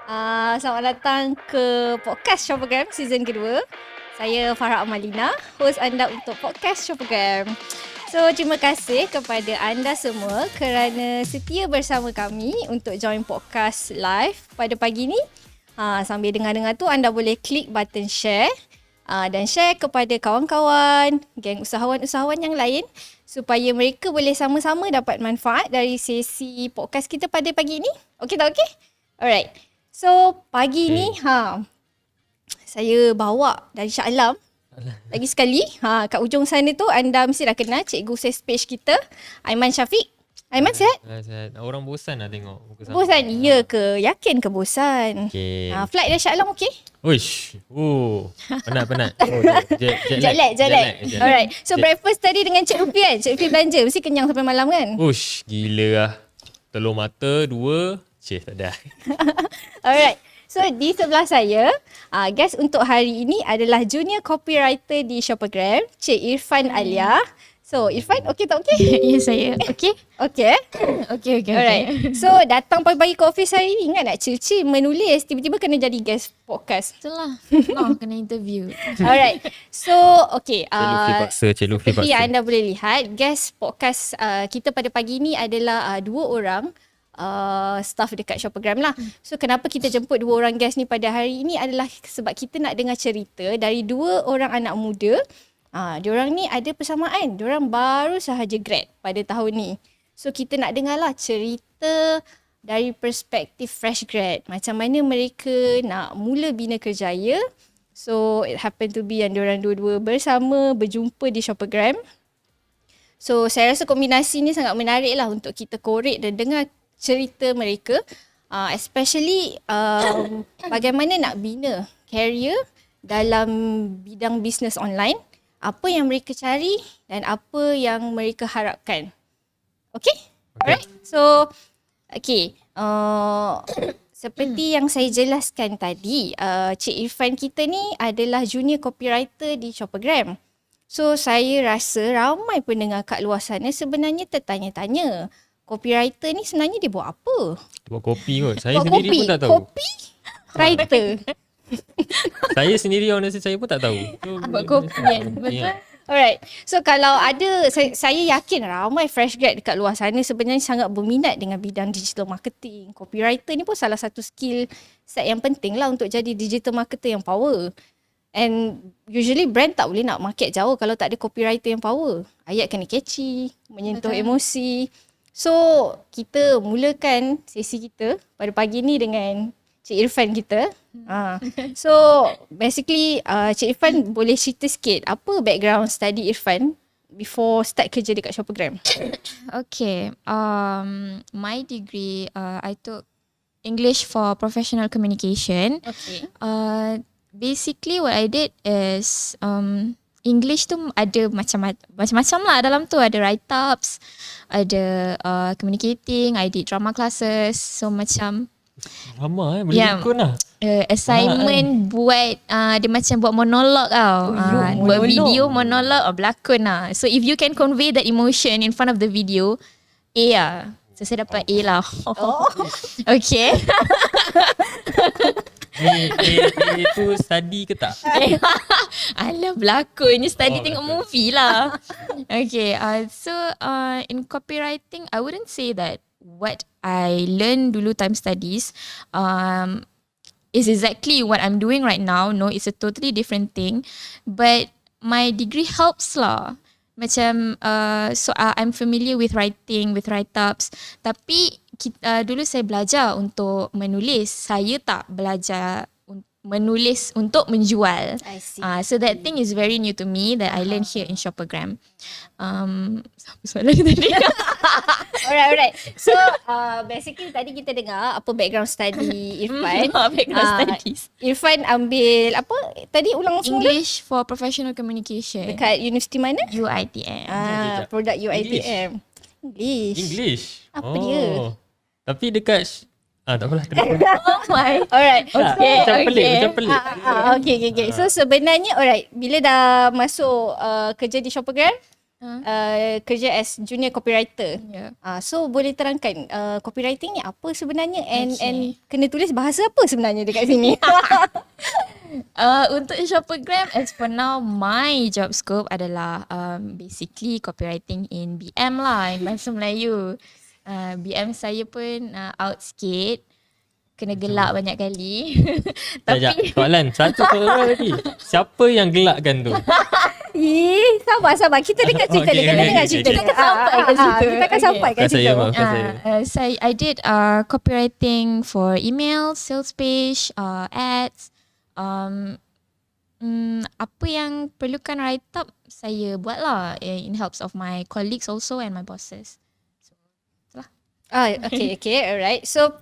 Selamat datang ke podcast Shoppergram season kedua. Saya Farah Amalina, host anda untuk podcast Shoppergram. So, terima kasih kepada anda semua kerana setia bersama kami untuk join podcast live pada pagi ni. Sambil dengar-dengar tu, anda boleh klik button share dan share kepada kawan-kawan, geng usahawan-usahawan yang lain supaya mereka boleh sama-sama dapat manfaat dari sesi podcast kita pada pagi ni. Okey tak okey? Alright. So, pagi ni saya bawa dari Shah Alam. Lagi sekali, kat ujung sana tu anda mesti dah kenal cikgu sales page kita, Aiman Syafiq. Aiman sihat? Sihat. Orang bosan lah tengok muka sama. Bosan? Ya ke? Yakin ke bosan? Okay. Flight dari Shah Alam okey? Uish. Penat. Jet lag. Alright. So breakfast tadi dengan Cik Rufi kan? Cik Rufi belanja. Mesti kenyang sampai malam kan? Uish, gila lah. Telur mata 2. Tak ada. Alright. So di sebelah saya, guest untuk hari ini adalah junior copywriter di Shoppergram, Cik Irfan Alia. So Irfan, okey tak okey? Ya saya. Okey. Okey. Okey. Alright. So datang pagi-pagi ke office hari ni ingat nak chill-chill menulis, tiba-tiba kena jadi guest podcast. Itulah. Kena interview. Alright. So okay. Cik Lufi paksa. Seperti yang anda boleh lihat, guest podcast kita pada pagi ni adalah 2 orang. Staff dekat Shoppergram lah. So kenapa kita jemput 2 orang guest ni pada hari ini adalah sebab kita nak dengar cerita dari 2 orang anak muda. Diorang ni ada persamaan. Diorang baru sahaja grad pada tahun ni. So kita nak dengar lah cerita dari perspektif fresh grad. Macam mana mereka nak mula bina kerjaya. So it happen to be yang diorang dua-dua bersama berjumpa di Shoppergram. So saya rasa kombinasi ni sangat menarik lah untuk kita korek dan dengar cerita mereka, especially bagaimana nak bina career dalam bidang bisnes online, apa yang mereka cari dan apa yang mereka harapkan. Okay? Alright. So, okay. Seperti yang saya jelaskan tadi, Cik Irfan kita ni adalah junior copywriter di Shoppergram. So, saya rasa ramai pendengar kat luar sana sebenarnya tertanya-tanya, copywriter ni sebenarnya dia buat apa? Dia buat kopi kot. Saya buat sendiri kopi. pun tak tahu. Kopi writer. Saya sendiri honestly saya pun tak tahu. Buat kopi kan. Betul. Alright. So kalau ada, saya yakin ramai fresh grad dekat luar sana sebenarnya sangat berminat dengan bidang digital marketing. Copywriter ni pun salah satu skill set yang penting lah untuk jadi digital marketer yang power. And usually brand tak boleh nak market jauh kalau tak ada copywriter yang power. Ayat kena catchy, menyentuh emosi. So, kita mulakan sesi kita pada pagi ni dengan Cik Irfan kita. So, basically Cik Irfan boleh cerita sikit apa background study Irfan before start kerja dekat Shoppergram? Okay. My degree, I took English for Professional Communication. Okay. Basically what I did is English tu ada macam-macam lah dalam tu. Ada write-ups, ada communicating, I did drama classes. So macam Lama boleh ikut lah. assignment buat dia macam buat monolog tau. Buat video monolog berlakon lah. So if you can convey that emotion in front of the video, A lah. So saya dapat A lah. Okay. Itu study ke tak? Alah berlakon ni study tengok movie lah. Okay, so in copywriting I wouldn't say that what I learned dulu time studies is exactly what I'm doing right now. No, it's a totally different thing. But my degree helps lah. Macam so I'm familiar with writing, with write-ups. Tapi dulu saya belajar untuk menulis. Saya tak belajar menulis untuk menjual. I see. So that thing is very new to me that I learned here in Shoppergram. Apa soalan tadi? Alright. So basically tadi kita dengar apa background study Irfan. Background studies. Irfan ambil apa? Tadi ulang semula. English for Professional Communication. Dekat universiti mana? UiTM. Produk UiTM. English. Apa dia? Tapi dekat tak apalah. Oh my. Alright. Macam pelik. Okay. So sebenarnya alright, bila dah masuk kerja di Shoppergram, kerja as junior copywriter. Yeah. So boleh terangkan copywriting ni apa sebenarnya and Okay. kena tulis bahasa apa sebenarnya dekat sini? Untuk Shoppergram, as for now, my job scope adalah basically copywriting in BM lah, in Bahasa Melayu. BM saya pun out sikit, kena gelak banyak kali. Sekejap, soalan satu soalan lagi. Siapa yang gelakkan tu? Sabar. Kita dengar cerita dia. Kita dengar cerita dia. Kita akan sampai kat Bukan saya, situ. bukan saya. I did copywriting for email, sales page, ads. Apa yang perlukan write up, saya buat lah in helps of my colleagues also and my bosses. Okay, alright. So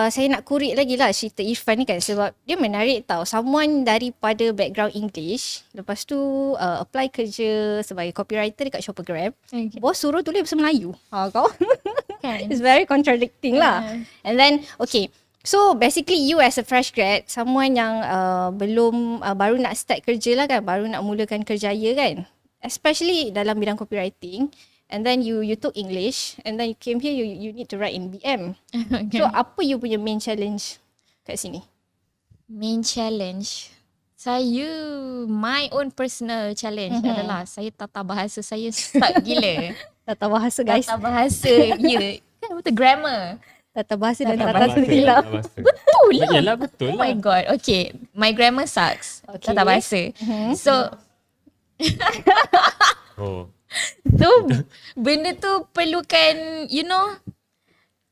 saya nak kurik lagi lah cerita Irfan ni kan, sebab dia menarik tau. Someone daripada background English, lepas tu apply kerja sebagai copywriter dekat Shoppergram. Okay. Bos suruh tulis bahasa Melayu. Kau Kan? it's very contradicting lah. And then okay, so basically you as a fresh grad, someone yang baru nak start kerja lah kan, baru nak mulakan kerjaya kan, especially dalam bidang copywriting. And then you took English, and then you came here, you need to write in BM. Okay. So apa you punya main challenge kat sini? Main challenge my own personal challenge adalah saya tata bahasa saya stuck gila. Tata bahasa guys. Tata bahasa, ya. Kan betul, grammar. Tata bahasa dan Tata tata bahasa. silap. Betul lah. Yalah, betul Oh my lah. god. Okay, my grammar sucks. Okay. Tata bahasa. So Oh. benda tu perlukan,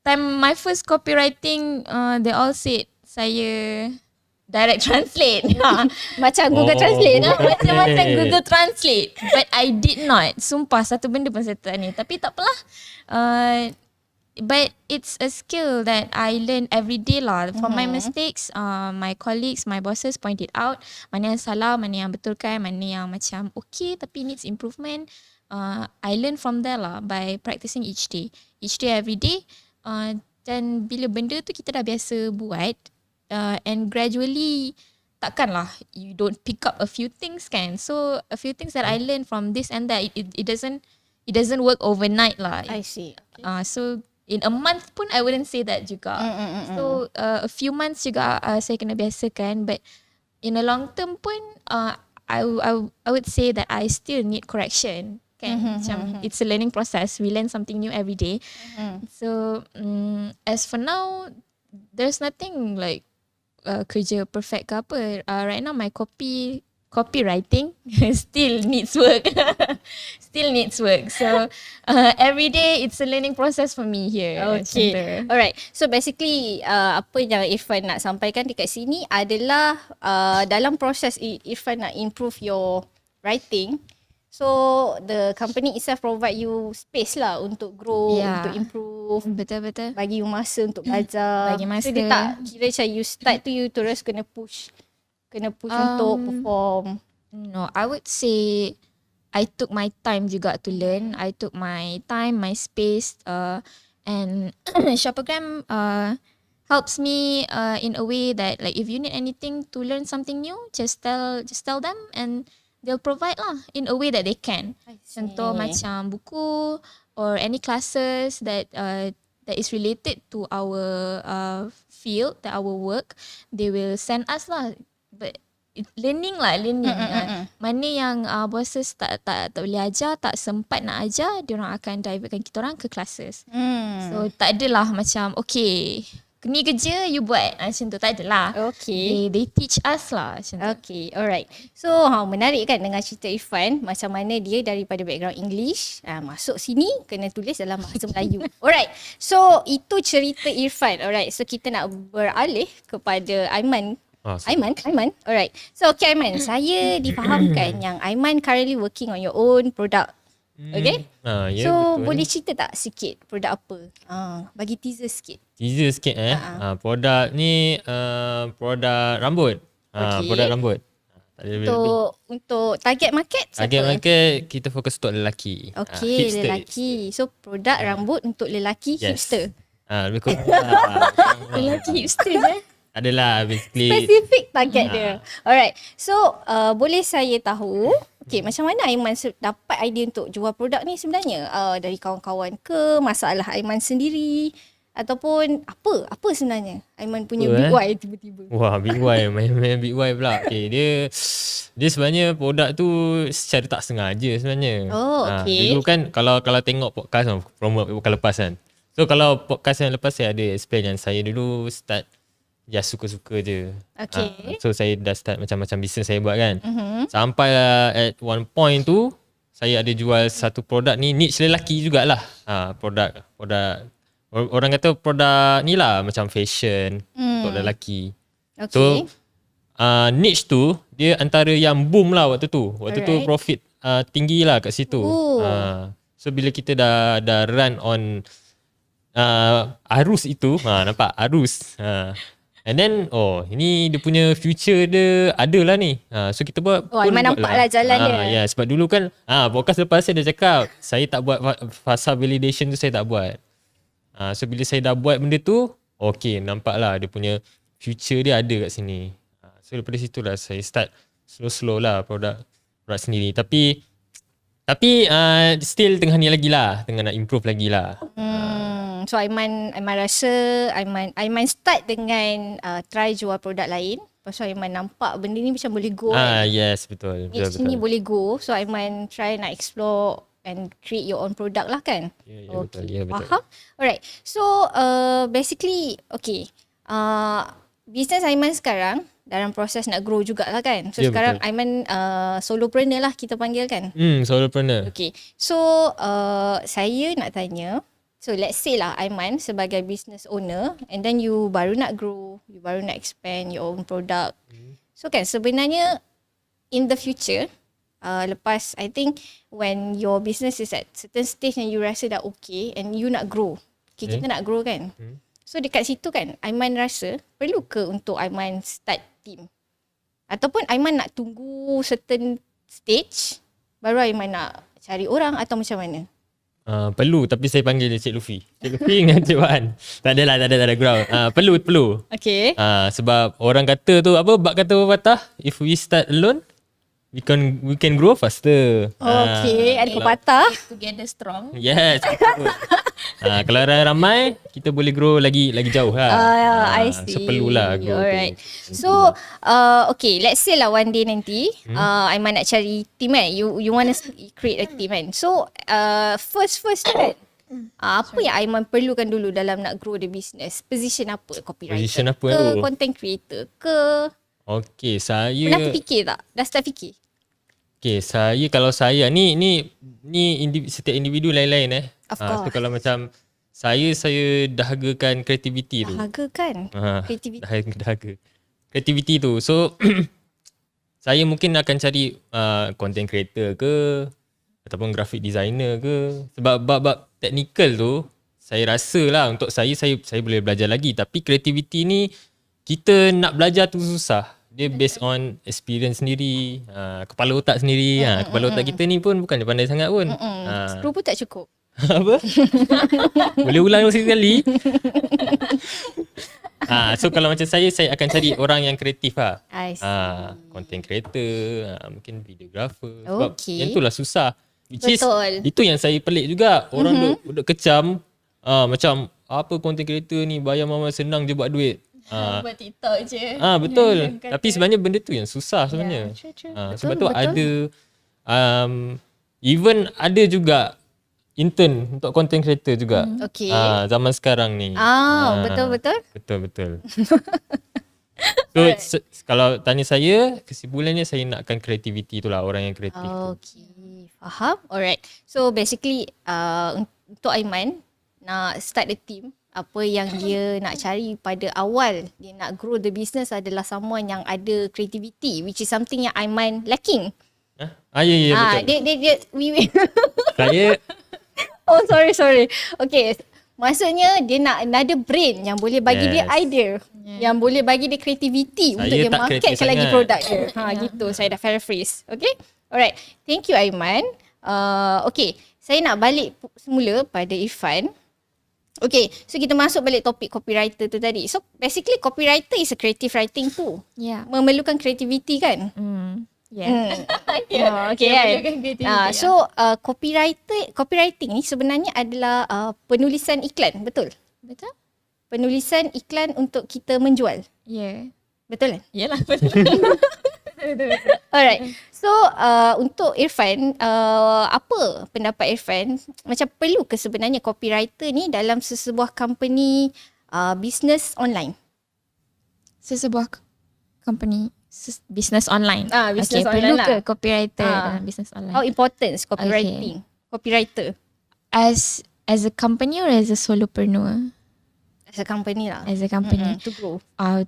my first copywriting, they all said saya direct translate. Macam Google Translate. Macam Google Translate. But I did not. Sumpah, satu benda pun saya tak ni. Tapi tak apalah. But it's a skill that I learn every day lah. From my mistakes, my colleagues, my bosses point it out. Mana yang salah, mana yang betulkan, mana yang macam okay tapi needs improvement. I learn from there lah by practicing each day. Each day, every day. Dan bila benda tu kita dah biasa buat, and gradually, takkanlah you don't pick up a few things kan. So a few things that I learned from this and that, it doesn't work overnight lah. I see. So in a month pun I wouldn't say that juga. So a few months juga saya kena biasakan, but in a long term pun I would say that I still need correction kan. Macam it's a learning process. We learn something new every day. So as for now, there's nothing like kerja perfect ke apa. Right now my copywriting still needs work. So every day it's a learning process for me here. Okay. Alright. So basically apa yang Irfan nak sampaikan dekat sini adalah dalam proses Irfan nak improve your writing. So the company itself provide you space lah untuk grow, untuk improve. Betul. Bagi you masa untuk belajar. Bagi masa. So dia tak kira macam you start tu you terus kena push untuk perform. No, I would say I took my time juga to learn. I took my time, my space, and Shoppergram helps me in a way that like if you need anything to learn something new, just tell them and they'll provide lah in a way that they can. Contoh macam buku or any classes that is related to our field, our work, they will send us lah. But learning. Mana yang bosses tak boleh ajar, tak sempat nak ajar, diorang akan divertkan kita orang ke classes. So tak adalah macam okay, ni kerja you buat macam tu, tak adalah. Okay. They teach us lah macam tu. Okay, alright. So menarik kan dengar cerita Irfan, macam mana dia daripada background English masuk sini kena tulis dalam bahasa Melayu. Alright, so itu cerita Irfan. Alright, so kita nak beralih kepada Aiman. Aiman. Alright, so okay Aiman, saya difahamkan yang Aiman currently working on your own product. Okay? Ya, So betul. boleh cerita tak sikit produk apa? Bagi teaser sikit. Teaser sikit produk ni produk rambut. Okay. Produk rambut. Tak ada lebih. Untuk target market siapa? Target market kita fokus untuk lelaki. Okay, Hipster. lelaki. So produk rambut untuk lelaki Yes. hipster. Lebih kurang. Lelaki hipster je. Adalah basically Specific target dia. Alright. So boleh saya tahu Okay, macam mana Aiman dapat idea untuk jual produk ni sebenarnya? Dari kawan-kawan ke? Masalah Aiman sendiri? Ataupun apa sebenarnya Aiman punya big why tiba-tiba? Wah, big why. Main big why pula. Okay, dia sebenarnya produk tu secara tak sengaja sebenarnya. Oh, okay. Dulu kan kalau tengok podcast promo bukan lepas kan. So kalau podcast yang lepas saya ada explain yang saya dulu start just suka-suka je. Okay. So saya dah start macam-macam bisnes saya buat kan. Sampai at one point tu saya ada jual satu produk ni niche lelaki jugalah. Produk orang kata produk ni lah macam fashion untuk lelaki. Okay. So niche tu dia antara yang boom lah waktu tu. Waktu tu profit tinggi lah kat situ. So bila kita dah run on arus itu, nampak arus. And then ini dia punya future dia ada lah ni. So kita buat Aiman nampak lah jalan dia. Ya, sebab dulu kan podcast lepas saya dah cakap saya tak buat fasa validation tu, saya tak buat. So bila saya dah buat benda tu, okay, nampak lah dia punya future dia ada kat sini. So daripada situ lah saya start slow-slow lah produk sendiri. Tapi still tengah ni lagi lah, tengah nak improve lagi lah. So Aiman rasa Aiman start dengan try jual produk lain. Lepas tu Aiman nampak benda ni macam boleh go kan. Yes, betul. Niche ni boleh go. So Aiman try nak explore and create your own product lah kan. Ya, betul. Ya, betul. Faham? Alright. So basically okay. Business Aiman sekarang dalam proses nak grow jugalah kan. So sekarang betul. Aiman solopreneur lah kita panggil kan. Solopreneur. Okay. So saya nak tanya, so let's say lah Aiman sebagai business owner and then you baru nak grow, you baru nak expand your own product. So kan sebenarnya in the future, lepas I think when your business is at certain stage and you rasa dah okay and you nak grow. Okay, kita nak grow kan. So dekat situ kan Aiman rasa perlu ke untuk Aiman start team? Ataupun Aiman nak tunggu certain stage baru Aiman nak cari orang atau macam mana? Perlu, tapi saya panggil dia Cik Luffy. Cik Luffy dengan Cik Wan. Tak ada ground. Perlu. Okay. Sebab orang kata tu apa, bab kata pepatah, if we start alone, we can grow faster. Okay, ada pepatah. Together strong. Yes. Kalau ramai kita boleh grow lagi jauh lah. I see. So perlulah grow. Alright. So okay, let's say lah one day nanti Aiman nak cari team kan. You want to create a team kan. So first kan. Apa yang Aiman perlukan dulu dalam nak grow the business? Position apa? Copywriter Position apa? ke? Content creator ke? Okay, saya Pernah terfikir tak? Dah start fikir? Okay, kalau saya ni setiap individu lain-lain Of course. So kalau macam saya dahagakan kreativiti tu. Dahagakan? Creativity. Dahaga. Kreativiti tu. So saya mungkin akan cari content creator ke ataupun graphic designer ke. Sebab bab technical tu saya rasa lah untuk saya boleh belajar lagi. Tapi kreativiti ni kita nak belajar tu susah. Dia based on experience sendiri, kepala otak sendiri. Kepala otak kita ni pun bukan pandai sangat pun. 10 pun tak cukup. Apa? Boleh ulang sekali. So kalau macam saya akan cari orang yang kreatif lah. I see. Content creator, mungkin videographer. Sebab Okay. yang tu lah susah. Which Betul. Itu yang saya pelik juga. Orang duk kecam, macam apa content creator ni bayar mama senang je buat duit. Buat TikTok je. Betul. Tapi sebenarnya benda tu yang susah sebenarnya. Sebab tu ada even ada juga intern untuk content creator juga. Okay. Zaman sekarang ni. Betul-betul. Betul. So kalau tanya saya, kesimpulannya saya nakkan kreativiti tu lah, orang yang kreatif. Okay, faham. Alright. So basically untuk Aiman nak start the team, apa yang dia nak cari pada awal dia nak grow the business adalah someone yang ada creativity, which is something yang Aiman lacking. Ya, betul. Dia Saya oh sorry. Okay. Maksudnya dia nak another brain yang boleh bagi dia idea, yang boleh bagi dia creativity Saya untuk dia tak market kreatif lagi sangat. produk dia. Gitu. Saya dah paraphrase. Okay. Alright. Thank you Aiman. Okay. Saya nak balik semula pada Irfan. Okay, so kita masuk balik topik copywriter tu tadi. So basically copywriter is a creative writing too. Yeah. Memerlukan creativity kan? Yeah. Okay kan. Creativity, So copywriting ni sebenarnya adalah penulisan iklan, betul? betul? Penulisan iklan untuk kita menjual. Yeah. Betul kan? Yalah, betul. Alright. So untuk Irfan, apa pendapat Irfan? Macam perlu ke sebenarnya copywriter ni dalam sesebuah company business online? Sesebuah company business online. Business online perlu lah. ke copywriter dalam business online? How important is copywriting? Copywriter As a company or as a solopreneur? as a company lah. As a company. To grow.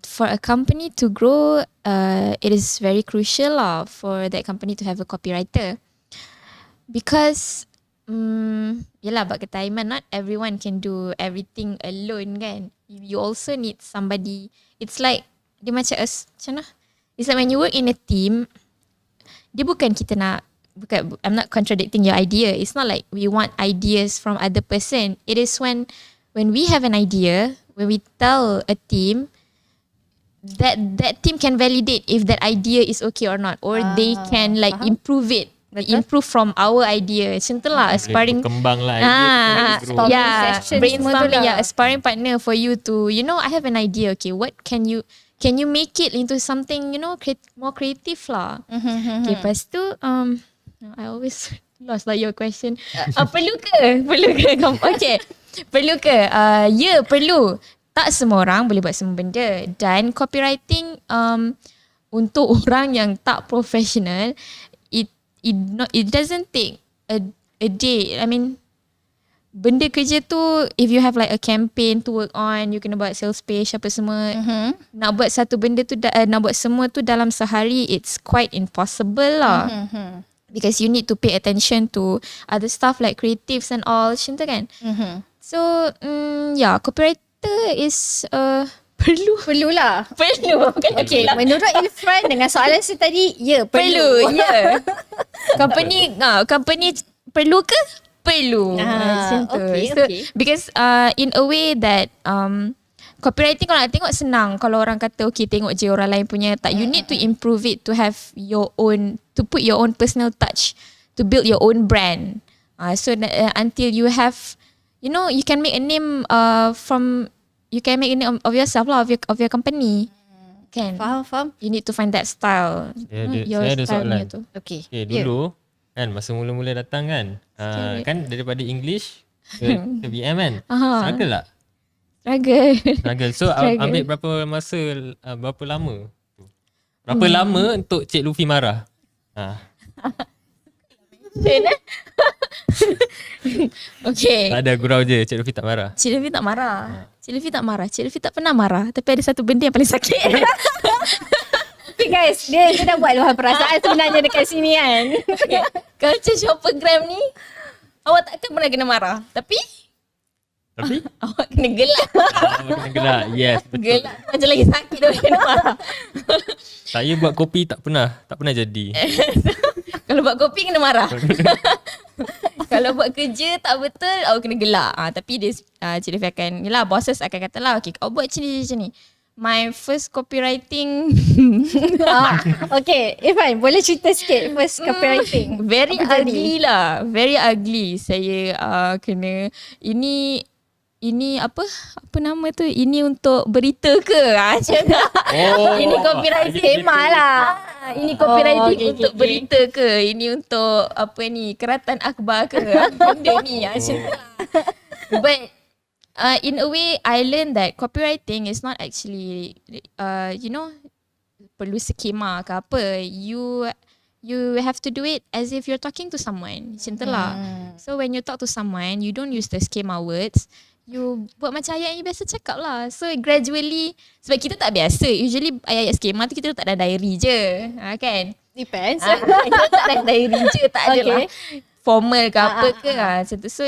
For a company to grow, it is very crucial for that company to have a copywriter. Because, yelah, bak kata Aiman, not everyone can do everything alone kan. You also need somebody. It's like, dia macam macam mana? It's like when you work in a team, dia bukan kita nak, I'm not contradicting your idea. It's not like we want ideas from other person. It is when we have an idea, when we tell a team, that team can validate if that idea is okay or not, or they can like improve it. Betul. Improve from our idea. Macam tu lah, sparring. Berkembang lah. Yeah, session semua tu brainstorming. lah. Yeah, a sparring partner for you to, I have an idea. Okay, what can you make it into something, more creative lah. Okay, lepas tu, I always lost like your question. Perlu ke? Okay. Perlu ke? Ya, perlu. Tak semua orang boleh buat semua benda. Dan copywriting untuk orang yang tak professional, it doesn't take a day. I mean, benda kerja tu, if you have like a campaign to work on, you kena buat sales page apa semua. Nak buat satu benda tu, nak buat semua tu dalam sehari, it's quite impossible lah. Because you need to pay attention to other stuff like creatives and all, macam tu kan. So, copywriter is Perlulah. perlu. Bukan Okay, menurut Irfan dengan soalan saya tadi, ya perlu. perlu. Ya. Company perlu ke? Perlu. Macam tu. Okay, So, okay. because in a way that copywriting kalau nak tengok senang. Kalau orang kata okay, tengok je orang lain punya, tak, you need to improve it to have your own, to put your own personal touch, to build your own brand. So until you have, you can make a name you can make a name of yourself lah, of your company. Kan? Faham. You need to find that style. Saya ada soalan. Tu. Okay. Okay, dulu kan masa mula-mula datang kan, kan daripada English ke BM kan, struggle tak? Struggle. So ambil berapa masa, berapa lama? Berapa lama untuk Cik Luffy marah? Okay. Tak ada, gurau je, Cik Luffy tak marah. Cik Luffy tak marah. Cik Luffy tak pernah marah. Tapi ada satu benda yang paling sakit. Okay guys, dia dah buat luahan perasaan sebenarnya dekat sini kan. Culture shoppergram ni, awak takkan pernah kena marah. Tapi awak kena gelak. Kena gelak. Yes, betul. Gelak macam lagi sakit dah kena marah. Saya buat kopi tak pernah jadi. Kalau buat kopi kena marah. Kalau buat kerja tak betul, awak kena gelak. Tapi dia Cik Luffy akan, yelah, bosses akan kata lah, okay, kau buat macam ni. My first copywriting Okay, Irfan, boleh cerita sikit first copywriting? very apa ugly jadi? lah. Very ugly. Saya kena, ini apa nama tu? Ini untuk berita ke? Macam tu. Ini copywriting lah. Ini copywriting okay, untuk berita ke? Ini untuk apa ni? Keratan akhbar ke? Benda ni macam tu lah. But in a way, I learned that copywriting is not actually, perlu skema ke apa. You have to do it as if you're talking to someone. Macam tu lah. So when you talk to someone, you don't use the schema words. You buat macam ayat yang biasa cakap lah. So gradually, sebab kita tak biasa. Usually ayat-ayat skema tu kita letak dalam diary je. Kan? Depends. Kita letak dalam diary je. Tak ada lah formal ke apa ke. Macam tu. So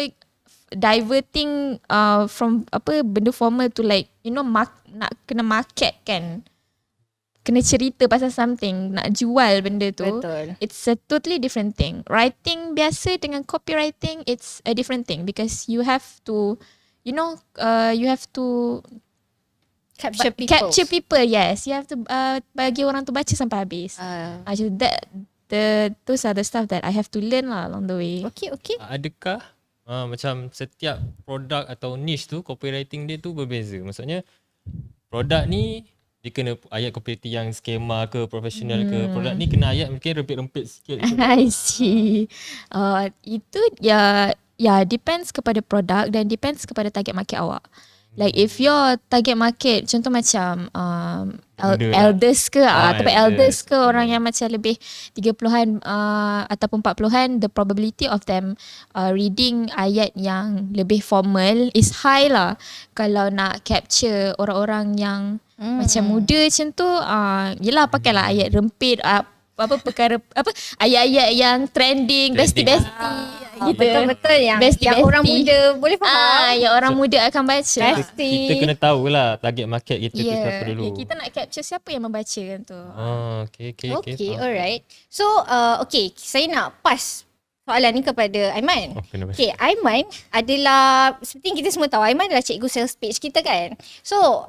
diverting from apa benda formal to like, nak kena market kan. Kena cerita pasal something. Nak jual benda tu. Betul. It's a totally different thing. Writing biasa dengan copywriting, it's a different thing. Because you have to, you have to Capture people. Capture people, yes. You have to bagi orang tu baca sampai habis. So those are the stuff that I have to learn lah along the way. Okay. Adakah macam setiap produk atau niche tu copywriting dia tu berbeza? Maksudnya produk ni dia kena ayat copywriting yang skema ke profesional ke, produk ni kena ayat mungkin rempit-rempit sikit ke. I see. Itu depends kepada produk dan depends kepada target market awak. Like if your target market contoh macam elders ke ataupun elders ke orang yang macam lebih 30-an ataupun 40-an, the probability of them reading ayat yang lebih formal is high lah. Kalau nak capture orang-orang yang macam muda macam tu, yelah pakailah ayat rempit, ayat-ayat yang trending, bestie-bestie gitu. Betul-betul yang orang muda boleh faham. Yang orang muda akan baca. Kita kena tahulah target market kita tu siapa dulu. Kita nak capture siapa yang membaca kan tu. Okay, alright. So, saya nak pass soalan ni kepada Aiman. Okay, Aiman adalah, seperti yang kita semua tahu, Aiman adalah cikgu sales page kita kan. So,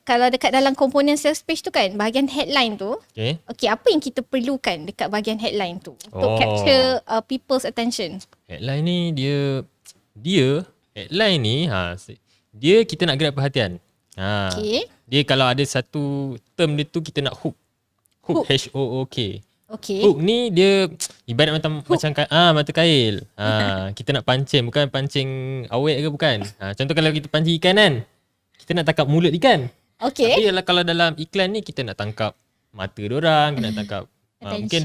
kalau dekat dalam komponen sales page tu kan, bahagian headline tu, okay, apa yang kita perlukan dekat bahagian headline tu untuk capture people's attention? Headline ni dia headline ni dia kita nak gerak perhatian. Okay. Dia kalau ada satu term dia tu kita nak hook. H-O-O-K. Okay. Hook ni dia ibarat macam mata kail. Kita nak pancing, bukan pancing awet ke bukan. Contoh kalau kita pancing ikan kan, kita nak tangkap mulut ikan. Okay. Tapi kalau dalam iklan ni kita nak tangkap mata diorang, kita nak tangkap mungkin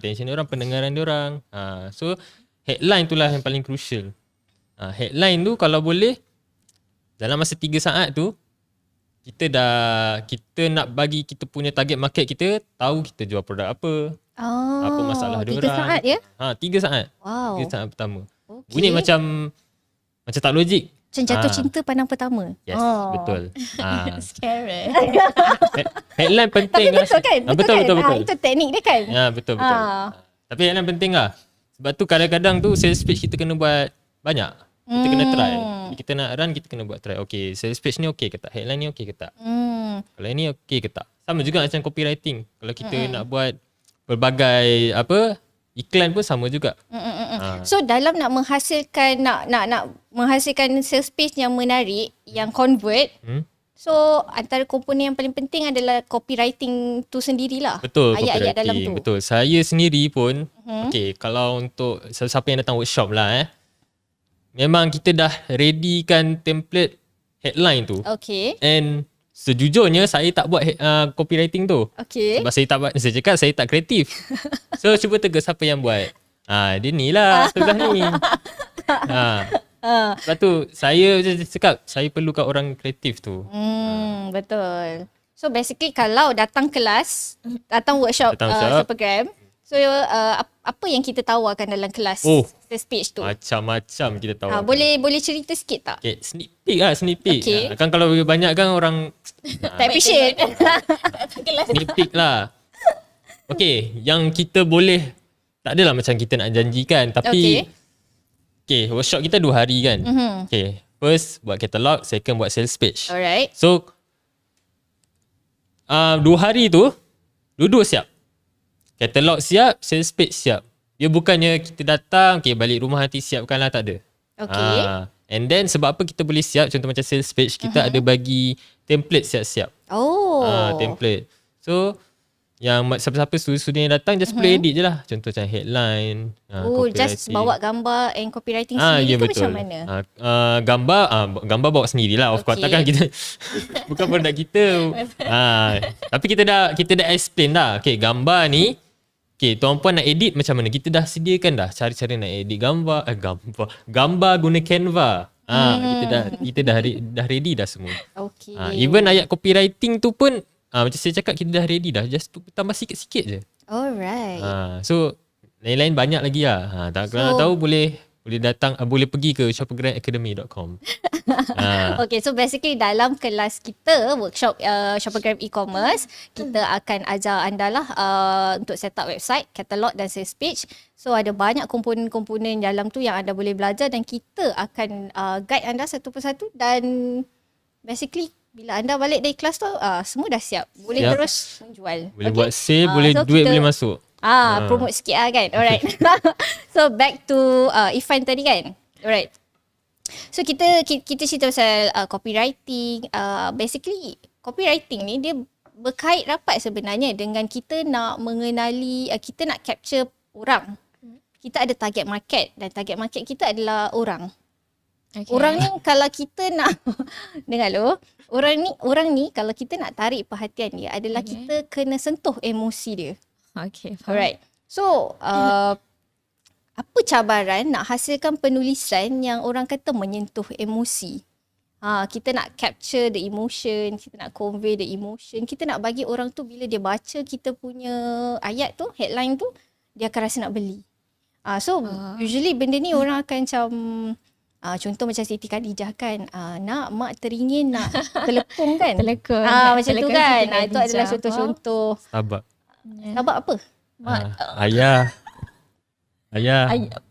attention diorang, pendengaran diorang. So headline tu lah yang paling crucial. Headline tu kalau boleh dalam masa 3 saat tu kita nak bagi kita punya target market kita tahu kita jual produk apa. Apa masalah diorang. 3 saat ya? 3 saat. Wow. 3 saat pertama. Okay. Bunyi macam tak logik. Macam jatuh cinta pandang pertama. Yes, betul. Scary. Headline penting. Tapi betul kan? Betul. Itu teknik dia kan? Betul. Tapi headline penting lah. Sebab tu kadang-kadang tu sales page kita kena buat banyak. Kita kena try. Kita nak run, kita kena buat try. Okay, sales page ni okay ke tak? Headline ni okay ke tak? Kalau ini okay ke tak? Sama juga macam copywriting. Kalau kita nak buat pelbagai iklan pun sama juga. So dalam nak menghasilkan nak menghasilkan sales page yang menarik, yang convert, so antara komponen yang paling penting adalah copywriting tu sendirilah. Betul, ayat-ayat dalam tu. Betul. Saya sendiri pun okay, kalau untuk siapa yang datang workshop lah memang kita dah readykan template headline tu. Okay. And sejujurnya saya tak buat copywriting tu. Okay. Sebab saya cakap saya tak kreatif. So cuba tega siapa yang buat. Dia ni lah sebelah ni. Sebab tu saya cakap saya perlukan orang kreatif tu. Betul. So basically kalau datang kelas, datang workshop Shoppergram, so apa yang kita tawarkan dalam kelas sales page tu? Macam-macam kita tawarkan. Boleh cerita sikit tak? Okay, sneak peek. Okay. Kan kalau banyak kan orang tak appreciate. sneak peek lah. Okay, yang kita boleh, tak adalah macam kita nak janjikan, tapi okay, workshop kita 2 hari kan. Okay, first buat katalog, second buat sales page. Alright. So 2 hari tu duduk siap, katalog siap, sales page siap. Dia bukannya kita datang, okay, balik rumah nanti siapkan lah, tak ada. Okay. And then sebab apa kita boleh siap, contoh macam sales page, kita ada bagi template siap-siap. Template. So yang siapa-siapa studi yang datang just boleh edit je lah. Contoh macam headline, just bawa gambar and copywriting sendiri ke betul. Macam mana? Gambar bawa sendirilah. Of course takkan kita bukan produk kita. Tapi kita dah explain dah. Okay, gambar ni, okay, tuan-puan nak edit macam mana? Kita dah sediakan dah cara-cara nak edit gambar guna Canva. Kita dah ready dah semua. Okay. Even ayat copywriting tu pun macam saya cakap kita dah ready dah. Just tambah sikit-sikit je. Alright. So lain-lain banyak lagi lah. Kalau nak tahu boleh datang, boleh pergi ke shoppergramacademy.com. Okay, so basically dalam kelas kita workshop Shoppergram e-commerce, kita akan ajar anda lah untuk set up website, katalog dan sales page. So ada banyak komponen-komponen dalam tu yang anda boleh belajar dan kita akan guide anda satu persatu dan basically bila anda balik dari kelas tu semua dah siap. Boleh Siap. terus menjual. Boleh buat sale, boleh so duit kita- boleh masuk. Promote sikit kan. Alright. So back to Ifan tadi kan. Alright. So kita cerita pasal copywriting. Basically copywriting ni dia berkait rapat sebenarnya dengan kita nak mengenali, kita nak capture orang. Kita ada target market dan target market kita adalah orang. Okay. Orang ni kalau kita nak dengar lo, orang ni kalau kita nak tarik perhatian dia adalah kita kena sentuh emosi dia. Okay, faham. Alright. So, apa cabaran nak hasilkan penulisan yang orang kata menyentuh emosi? Kita nak capture the emotion, kita nak convey the emotion, kita nak bagi orang tu bila dia baca kita punya ayat tu, headline tu, dia akan rasa nak beli. So, usually benda ni orang akan macam, contoh macam Siti Khadijah kan, nak mak teringin nak telekung kan? Telekung. Macam tu Telekung kan. Siti Itu adalah Khadijah. contoh-contoh. Sabar. Sabar apa? Ayah.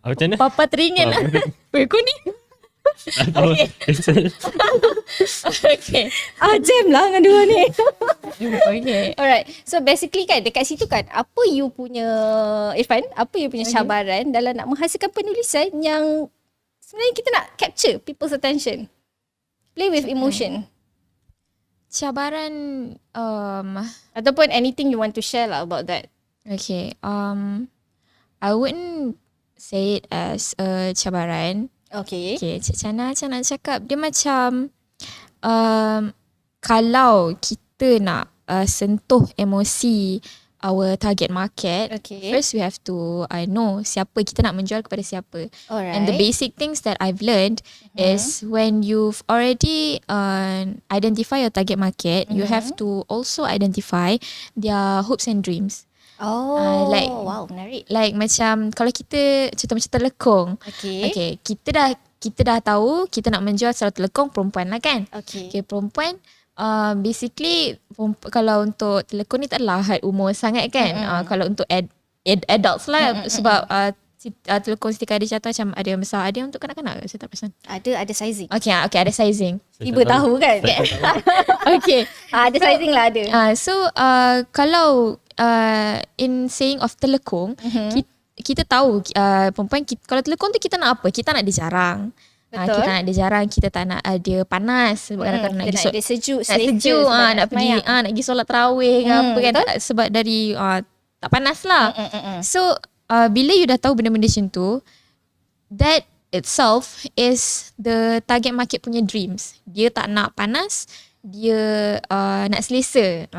Macam mana? Papa teringin lah. Weh, kau ni. Okay. Okay. Jam lah dengan dua ni. Okay. Alright. So basically kan dekat situ kan, apa you punya, Irfan, apa you punya cabaran dalam nak menghasilkan penulisan yang sebenarnya kita nak capture people's attention. Play with emotion. Cabaran, Ataupun anything you want to share lah about that. okay. I wouldn't say it as a cabaran. Okay. Okay, Cik Chana macam nak cakap, dia macam kalau kita nak sentuh emosi our target market, Okay. first we have to know siapa kita nak menjual kepada siapa. Alright. And the basic things that I've learned is when you've already identify your target market, you have to also identify their hopes and dreams. Wow, menarik. Like macam kalau kita contoh macam telekung. Okay, kita dah tahu kita nak menjual secara telekung perempuan lah kan. Okay, perempuan basically kalau untuk telekung ni taklah had umur sangat kan. Kalau untuk adults lah sebab telekung Siti Khadijah tu macam ada yang besar, ada yang untuk kanak-kanak. Saya tak perasan. Ada sizing. Okay, ada sizing. Tiba tahu kan? Okay. Ada sizing lah ada. So kalau in saying of telekung, kita tahu perempuan kalau telekung tu kita nak apa? Kita nak dia jarang. Betul. Kita nak dia jarang, kita tak nak dia panas sebab kadang-kadang nak Kita nak dia sejuk, nak sejuk, nak pergi nak pergi solat tarawih ke apa kan, sebab dari tak panas lah. So bila you dah tahu benda-benda macam tu, that itself is the target market punya dreams. Dia tak nak panas, dia nak selesa.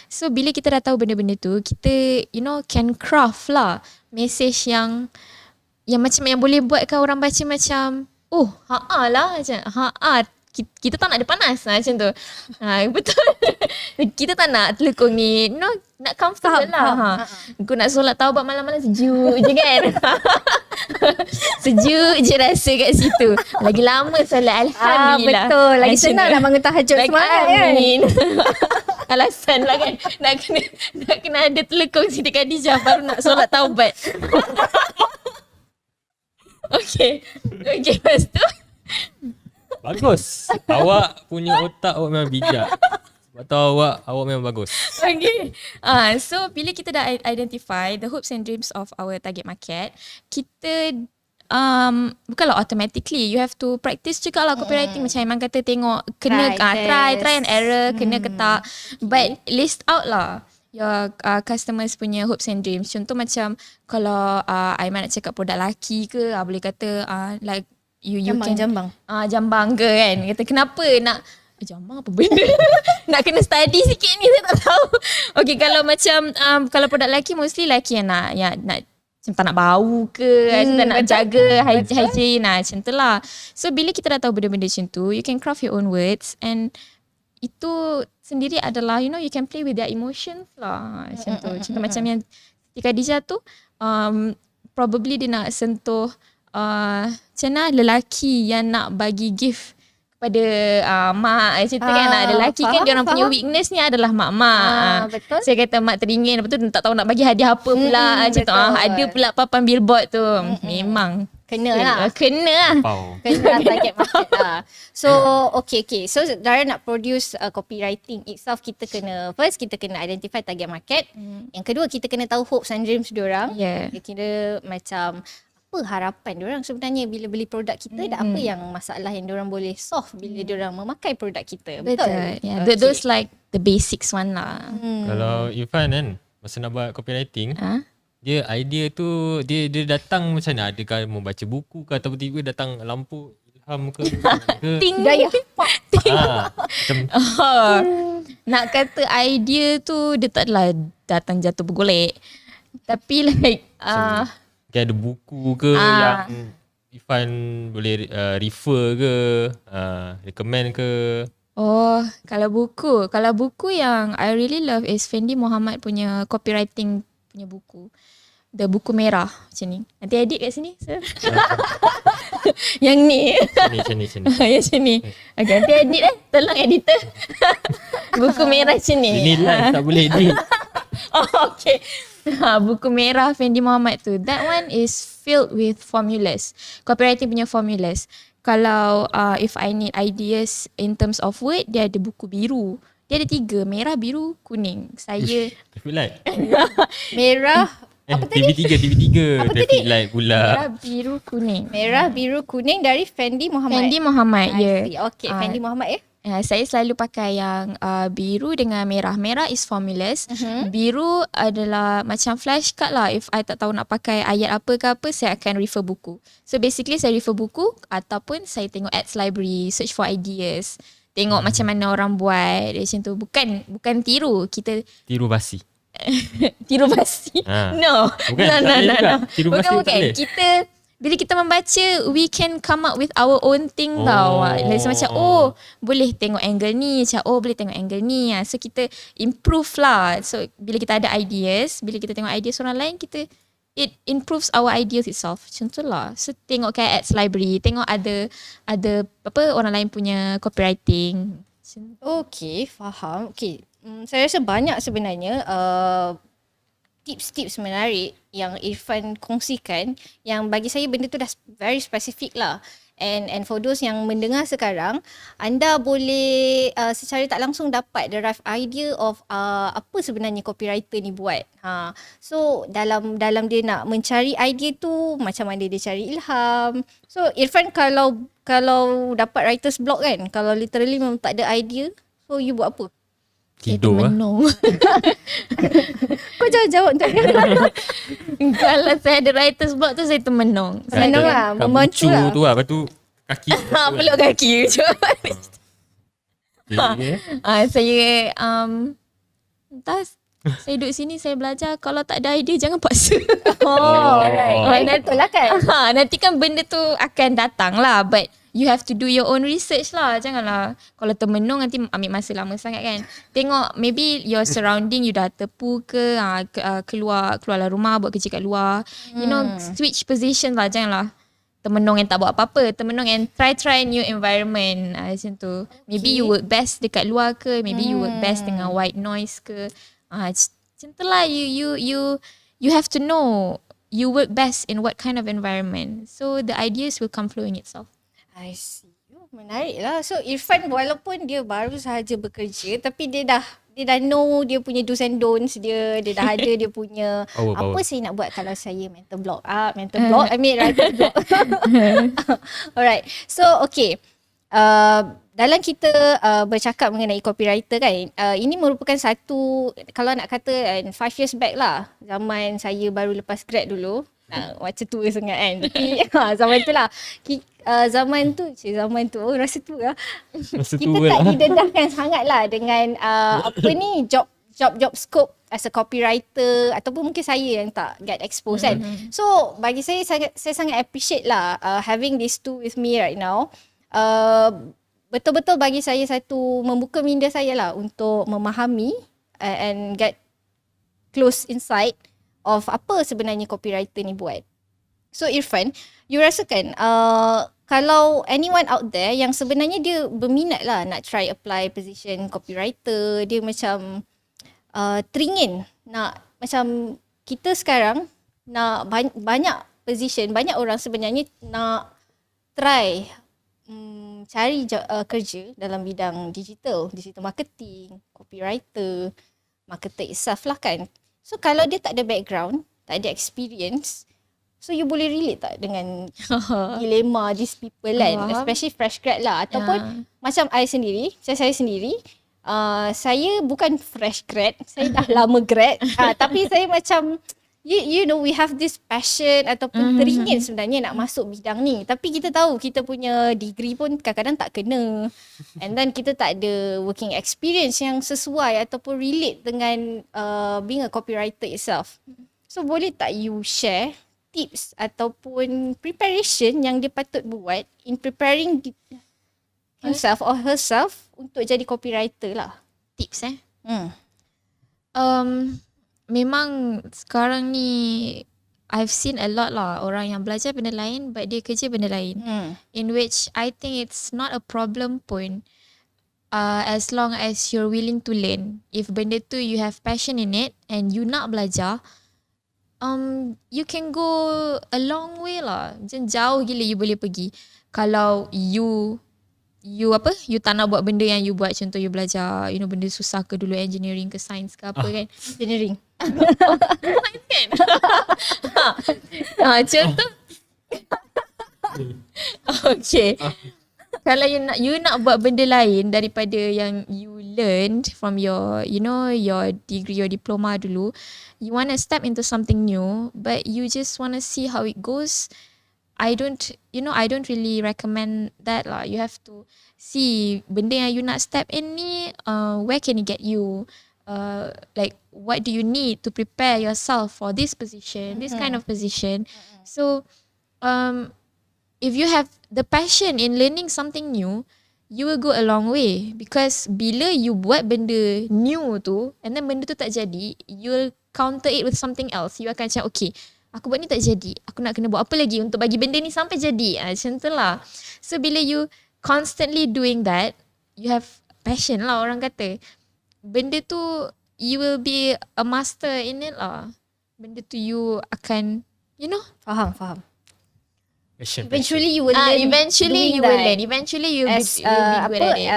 So bila kita dah tahu benda-benda tu, kita can craft lah message yang macam yang boleh buatkan orang baca macam lah macam kita tak nak dia panas macam tu. Betul. Kita tak nak telekung ni nak comfortable lah. Kau nak solat taubat malam-malam sejuk je kan. Sejuk je rasa kat situ. Lagi lama solat, alhamdulillah. Betul. Lagi Macam senang tu. nak bangun tahajud semangat kan. Amin. Alasan lah kan nak kena ada telekung Siti Khadijah baru nak solat taubat. Okay, lepas tu Bagus. Awak punya otak awak memang bijak. Sebab tu awak memang bagus. okay. So bila kita dah identify the hopes and dreams of our target market, kita bukanlah automatically, you have to practice juga lah copywriting. Macam Iman kata, tengok kena try and error, kena ke tak, but list out lah your customers punya hopes and dreams. Contoh macam kalau Aiman nak cakap produk lelaki ke, boleh kata like you Jambang. Jambang ke kan. Kata kenapa nak jambang apa benda? Nak kena study sikit ni, saya tak tahu. Okay, kalau macam kalau produk lelaki, mostly lelaki yang nak macam tak nak bau ke, tak nak jaga hygiene macam tu lah. So bila kita dah tahu benda-benda macam tu, you can craft your own words, and itu sendiri adalah you can play with their emotions lah macam tu. Contoh macam yang Siti Khadijah tu, probably dia nak sentuh macam mana lelaki yang nak bagi gift kepada mak macam tu kan. Lelaki kan dia orang punya weakness ni adalah mak-mak. Betul. Saya kata mak teringin, lepas tu tak tahu nak bagi hadiah apa pula macam tu. Ada pula papan billboard tu. Memang Kena lah. Kena lah. Pow. Kena target market lah. So okay. So Dara nak produce copywriting itself, kita kena identify target market. Yang kedua, kita kena tahu hopes and dreams diorang. Yeah. Dia kira macam apa harapan diorang sebenarnya bila beli produk kita, dan apa yang masalah yang diorang boleh solve bila diorang memakai produk kita. Betul. Yeah. Okay. Those like the basics one lah. Kalau Irfan kan, masa nak buat copywriting, dia idea tu dia datang macam mana? Adakah membaca buku ke, atau tiba-tiba datang lampu ilham ke? Ting. Daya. Macam Nak kata idea tu dia tak adalah datang jatuh bergolek. Tapi like mungkin ada buku ke yang Irfan boleh refer ke, recommend ke? Oh, kalau buku yang I really love is Fendi Muhammad punya copywriting punya buku. The buku merah macam ni. Nanti edit kat sini. Yang ni. Sini. Yang sini. Okay, nanti edit Tolong editor. Buku merah macam ni. Ini live tak boleh edit. Oh, okay. Buku merah Fendi Muhammad tu. That one is filled with formulas. Copywriting punya formulas. Kalau if I need ideas in terms of word, dia ada buku biru. Dia ada 3, merah, biru, kuning. Saya Traffic light. Merah, apa tadi? TV3. Traffic light pula. merah, biru, kuning. Merah, biru, kuning dari Fendi Muhammad. Fendi Muhammad, I ya. see. Okay, Fendi Muhammad ya. Saya selalu pakai yang biru dengan merah. Merah is formulas. Biru adalah macam flashcard lah. If I tak tahu nak pakai ayat apa ke apa, saya akan refer buku. So basically saya refer buku ataupun saya tengok ads library, search for ideas. Tengok macam mana orang buat macam tu. Bukan tiru. Kita Tiru basi. tiru basi. No. Bukan, No. tak boleh juga. Tiru basi tak Bukan. boleh. Bila kita membaca, we can come up with our own thing tau. Macam boleh tengok angle ni. Boleh tengok angle ni. So kita improve lah. So bila kita ada ideas, bila kita tengok ideas orang lain, it improves our ideas itself. Macam tu lah. So tengok kayak ads library, tengok ada apa orang lain punya copywriting. Okay, faham. Okay, saya rasa banyak sebenarnya tips-tips menarik yang Irfan kongsikan, yang bagi saya benda tu dah very specific lah. And for those yang mendengar sekarang, anda boleh secara tak langsung dapat the rough idea of apa sebenarnya copywriter ni buat. So dalam dia nak mencari idea tu, macam mana dia cari ilham. So Irfan, kalau dapat writer's block kan, kalau literally memang tak ada idea, so you buat apa? Tidur lah. Menung. Kau jangan jawab untuk dia. Kalau saya ada writer's block tu, saya termenung. Menung lah, kat membantu bucu lah. tu lah. Lepas tu kaki. Peluk kaki. Saya entah, saya duduk sini, saya belajar. Kalau tak ada idea, jangan paksa. Right. Betul lah kan? Nanti kan benda tu akan datang lah. But you have to do your own research lah. Janganlah kalau termenung nanti ambil masa lama sangat kan. Tengok maybe your surrounding, you dah tepu ke, keluarlah rumah, buat kerja kat luar. You know, switch position lah. Janganlah termenung yang tak buat apa-apa. Termenung and try new environment. Macam tu. Maybe you work best dekat luar ke, maybe you work best dengan white noise ke. Macam tu lah. You have to know you work best in what kind of environment. So the ideas will come flowing itself. I see. Menarik lah. So Irfan walaupun dia baru sahaja bekerja, tapi dia dah know dia punya do's and don'ts dia dah ada dia punya apa saya nak buat kalau saya mental block. I mean writer's block. Alright. So okay. Dalam kita bercakap mengenai copywriter kan, ini merupakan satu, kalau nak kata 5 years back lah, zaman saya baru lepas grad dulu. Macam tua sangat kan. Tapi zaman tu lah. Zaman tu rasa tua lah. Kita tak didedahkan sangat lah dengan job scope as a copywriter, ataupun mungkin saya yang tak get exposed kan. So bagi saya sangat appreciate lah having these two with me right now. Betul-betul bagi saya satu membuka minda saya lah untuk memahami and get close insight of apa sebenarnya copywriter ni buat. So Irfan, you rasakan kalau anyone out there yang sebenarnya dia berminat lah nak try apply position copywriter, dia macam teringin nak, macam kita sekarang nak banyak position, banyak orang sebenarnya nak try cari kerja dalam bidang digital marketing, copywriter, marketer itself lah kan. So kalau dia tak ada background, tak ada experience, so you boleh relate tak dengan dilema these people kan, especially fresh grad lah, ataupun macam saya sendiri, saya bukan fresh grad, saya dah lama grad, tapi saya macam you know, we have this passion ataupun teringin sebenarnya nak masuk bidang ni, tapi kita tahu kita punya degree pun kadang-kadang tak kena, and then kita tak ada working experience yang sesuai ataupun relate dengan being a copywriter itself. So boleh tak you share tips ataupun preparation yang dia patut buat in preparing himself or herself untuk jadi copywriter lah? Tips memang sekarang ni I've seen a lot lah orang yang belajar benda lain but dia kerja benda lain. In which I think it's not a problem pun as long as you're willing to learn. If benda tu you have passion in it and you nak belajar, you can go a long way lah. Macam jauh gila you boleh pergi. Kalau you tak nak buat benda yang you buat, contoh you belajar benda susah ke dulu, engineering ke science ke apa kan. Engineering. Kan? Contoh. Okay. Kalau you nak buat benda lain daripada yang you learned from your your degree or diploma dulu, you want to step into something new but you just want to see how it goes, I don't really recommend that lah. You have to see benda yang you nak step in ni, where can it get you, like what do you need to prepare yourself for this position, this kind of position. So if you have the passion in learning something new, you will go a long way, because bila you buat benda new tu and then benda tu tak jadi, you will counter it with something else. You akan macam okay, aku buat ni tak jadi, aku nak kena buat apa lagi untuk bagi benda ni sampai jadi. Macam tu lah. So bila you constantly doing that, you have passion lah orang kata. Benda tu you will be a master in it lah. Benda tu you akan Faham. Passion. Eventually you will learn. Eventually you will learn. Eventually you will be good at it.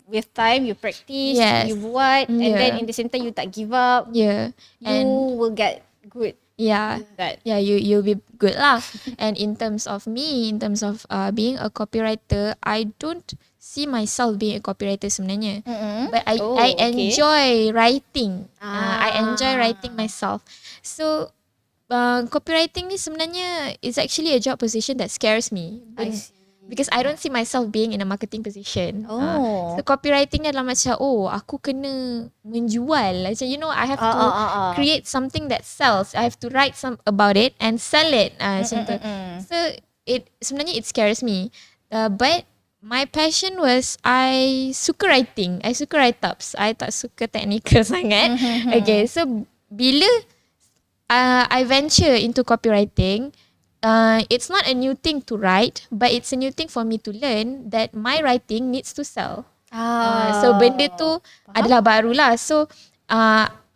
With time you practice, you buat, and then in the same time you tak give up. Yeah. You will get good. Yeah, you'll be good lah. And in terms of me, in terms of being a copywriter, I don't see myself being a copywriter sebenarnya. But I enjoy writing. I enjoy writing myself. So copywriting ni sebenarnya is actually a job position that scares me. Because I don't see myself being in a marketing position. So copywriting adalah macam aku kena menjual. Macam I have to create something that sells. I have to write some about it and sell it. Macam tu. So sebenarnya it scares me. But my passion was I suka writing. I suka write-ups. I tak suka technical sangat. Okay, so bila I venture into copywriting, it's not a new thing to write, but it's a new thing for me to learn that my writing needs to sell. So benda tu adalah baru lah. So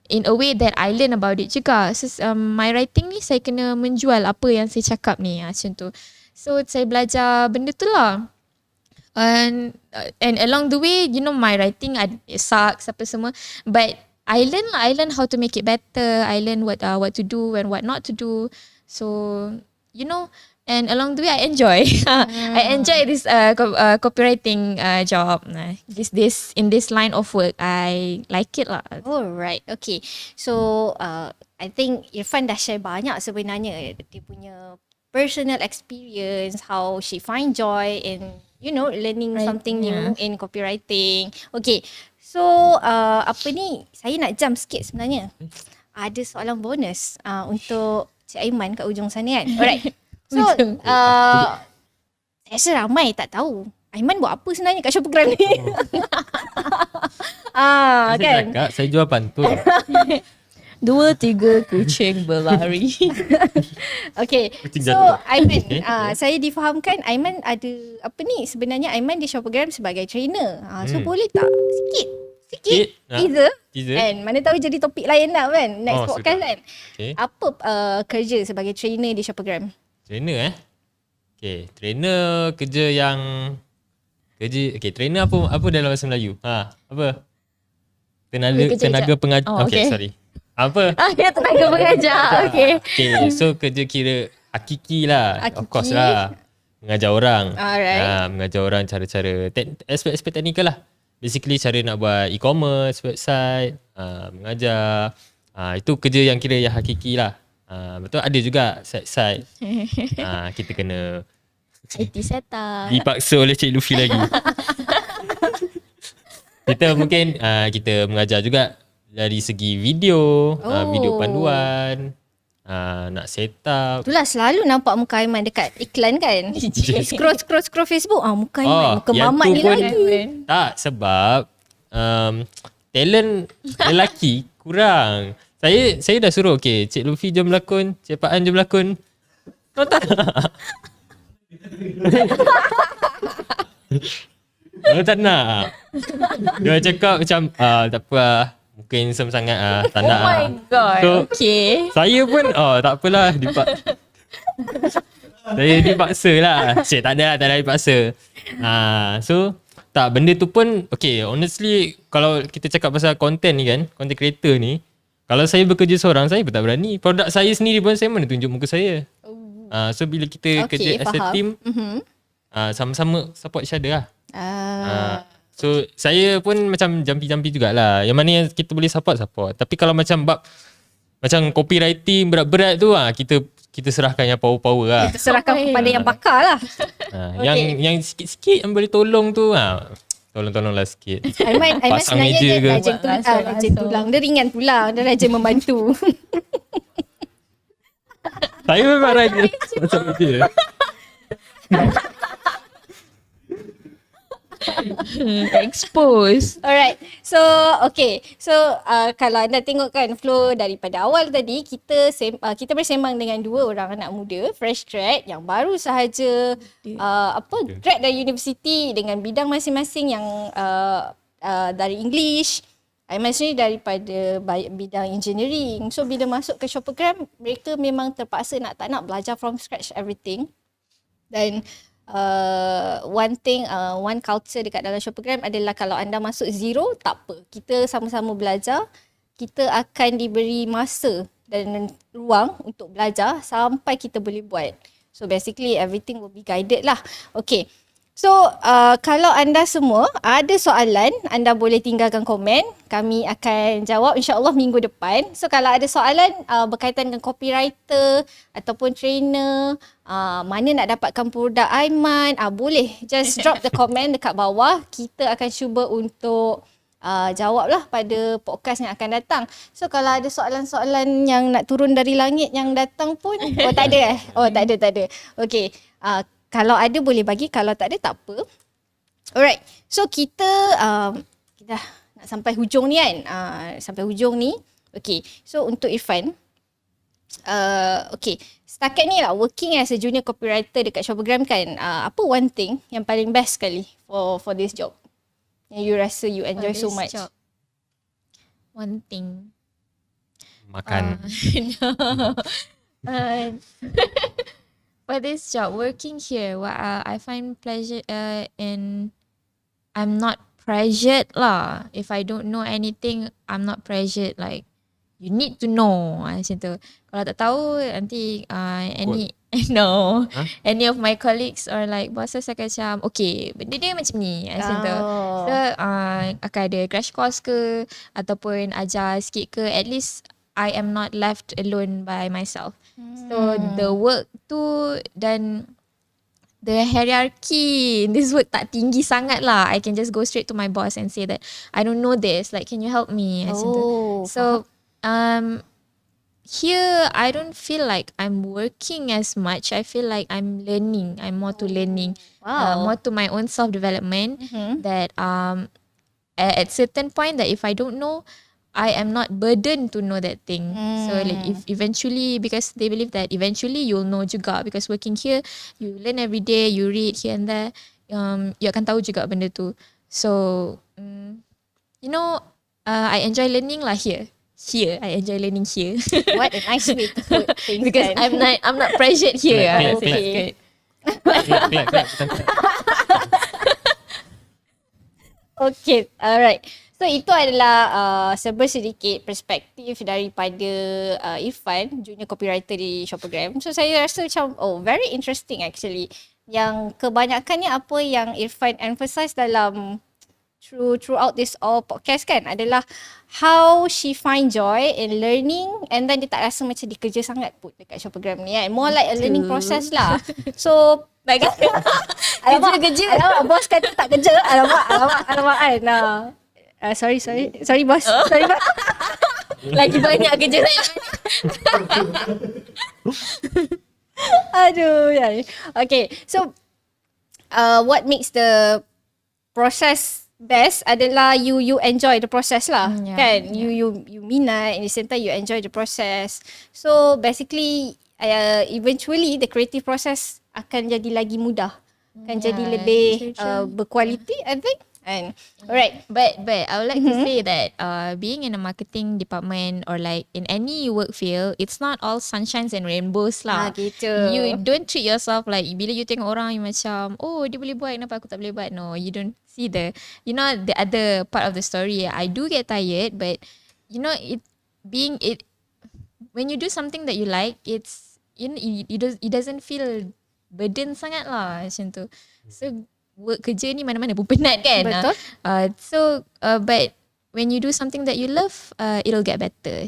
in a way that I learn about it juga. So my writing ni saya kena menjual apa yang saya cakap ni, macam tu. So saya belajar benda tu lah. And along the way, my writing it sucks apa semua, but I learn how to make it better. I learn what to do and what not to do. So and along the way I enjoy. I enjoy this copywriting job. This in this line of work, I like it lah. Alright, okay. So I think Irfan dah share banyak sebenarnya dia punya personal experience, how she find joy in learning something new in copywriting. Okay, so saya nak jump sikit sebenarnya. Ada soalan bonus untuk Cik Aiman kat ujung sana kan. Alright. So saya rasa ramai tak tahu Aiman buat apa sebenarnya kat Shopgram ni. Saya kan. cakap saya jual pantun. 2-3 kucing berlari. Okay. Kucing So jatuh. Aiman, saya difahamkan Aiman ada sebenarnya Aiman di Shopgram sebagai trainer. So boleh tak sikit Ha? teaser kan, mana tahu jadi topik lain lah kan next podcast sudah. kan. Okay. Apa kerja sebagai trainer di Shoppergram? Trainer Okay, trainer trainer apa dalam bahasa Melayu? Apa? Tenaga pengajar. Okay, sorry. Apa? Ya, tenaga pengajar. Okay. Okay, so kerja kira hakiki lah. Of course lah. Mengajar orang. Alright. Mengajar orang cara-cara aspek-aspek teknikal lah. Basically cara nak buat e-commerce, website, mengajar. Itu kerja yang kira yang hakiki lah. Betul, ada juga side-side. Kita kena IT setup. dipaksa oleh Cik Luffy lagi. Kita mungkin kita mengajar juga dari segi video, video panduan, nak set up. Itulah selalu nampak muka Aiman dekat iklan kan. Scroll Facebook, muka Aiman, muka yang mamat tu ni pun lagi. Tak, sebab talent lelaki kurang. Saya dah suruh, okay, Cik Luffy jom berlakon, Cik Pak An jom berlakon. Kau tak nak? Dia tak nak. Dia cakap macam tak apa lah, muka handsome sangat tak nak. Oh my god. So, Okay. saya pun tak apalah saya dipaksa lah. Cik tak ada dipaksa. So tak, benda tu pun okay, honestly kalau kita cakap pasal content ni kan, content creator ni, kalau saya bekerja seorang, saya pun tak berani. Produk saya sendiri pun saya mana tunjuk muka saya. So bila kita kerja as a team, sama-sama support each other lah. So saya pun macam jampi-jampi jugalah. Yang mana yang kita boleh support. Tapi kalau macam macam copywriting berat-berat tu kita serahkan yang power-power lah. Kita serahkan kepada yang bakar lah. Yang sikit-sikit yang boleh tolong tu tolong-tolonglah sikit. Aiman Pasang sebenarnya meja ke. dia rajin tulang. Dia ringan tulang. Dia rajin membantu. Saya memang rajin pasang meja. Expose. Alright. So, okay. So, kalau anda tengok kan flow daripada awal tadi, kita bersembang dengan dua orang anak muda, fresh grad yang baru sahaja grad dari universiti dengan bidang masing-masing yang dari English. Aiman sendiri daripada bidang engineering. So, bila masuk ke Shoppergram, mereka memang terpaksa tak nak belajar from scratch everything. Dan one culture dekat dalam Shoppergram adalah kalau anda masuk zero, tak apa. Kita sama-sama belajar. Kita akan diberi masa dan ruang untuk belajar sampai kita boleh buat. So basically everything will be guided lah. Okay. So kalau anda semua ada soalan, anda boleh tinggalkan komen. Kami akan jawab insyaAllah minggu depan. So kalau ada soalan berkaitan dengan copywriter ataupun trainer, mana nak dapatkan produk Aiman, boleh just drop the comment dekat bawah. Kita akan cuba untuk jawablah pada podcast yang akan datang. So kalau ada soalan-soalan yang nak turun dari langit yang datang pun, tak ada tak ada. Okay. Kalau ada boleh bagi, kalau tak ada tak apa. Alright. So kita dah nak sampai hujung ni kan. Sampai hujung ni. Okay. So untuk Irfan, okay. Setakat ni lah working as a junior copywriter dekat Shoppergram kan. Apa one thing yang paling best sekali for this job? Yang you rasa you enjoy so much? Job. One thing. Makan. No. For this job, working here, what I find pleasure in, I'm not pressured lah. If I don't know anything, I'm not pressured. Like, you need to know. Macam tu. Kalau tak tahu, nanti any of my colleagues or like bosses akan macam, okay, benda dia macam ni. Macam tu. So, akan ada crash course ke, ataupun ajar sikit ke, at least I am not left alone by myself. So the work tu dan the hierarchy in this work tak tinggi sangat lah. I can just go straight to my boss and say that I don't know this, like can you help me? So here I don't feel like I'm working as much. I feel like I'm learning. I'm more to learning. More to my own self-development. That at certain point that if I don't know, I am not burdened to know that thing. So like if eventually, because they believe that eventually you'll know juga, because working here you learn every day, you read here and there, you akan tahu juga benda tu. So I enjoy learning lah here. I enjoy learning here. What a nice way to put things. Because kan? I'm not pressured here. Clap, So clap, it's good. Clap. Okay, alright. So itu adalah sedikit perspektif daripada Irfan, junior copywriter di Shoppergram. So saya rasa macam very interesting actually. Yang kebanyakannya apa yang Irfan emphasize dalam throughout this all podcast kan adalah how she find joy in learning, and then dia tak rasa macam dia kerja sangat pun dekat Shoppergram ni kan. More like a learning process lah. So alamak, bos kata tak kerja. Alamak kan. Sorry bos. Sorry bos. Lagi banyak kerja saya. Aduh. Yeah. Okay. So what makes the process best adalah you enjoy the process lah. Kan? You minat, in the same time you enjoy the process. So basically eventually the creative process akan jadi lagi mudah. Akan jadi lebih berkualiti, I think. And alright, but I would like to say that being in a marketing department or like in any work field, it's not all sunshines and rainbows lah. gitu. You don't treat yourself like bila you tengok orang you macam dia boleh buat, kenapa aku tak boleh buat? No, you don't see the other part of the story. I do get tired, but when you do something that you like, it's it doesn't feel burden sangat lah macam tu. So work kerja ni mana-mana pun penat kan. Betul. But when you do something that you love, it'll get better.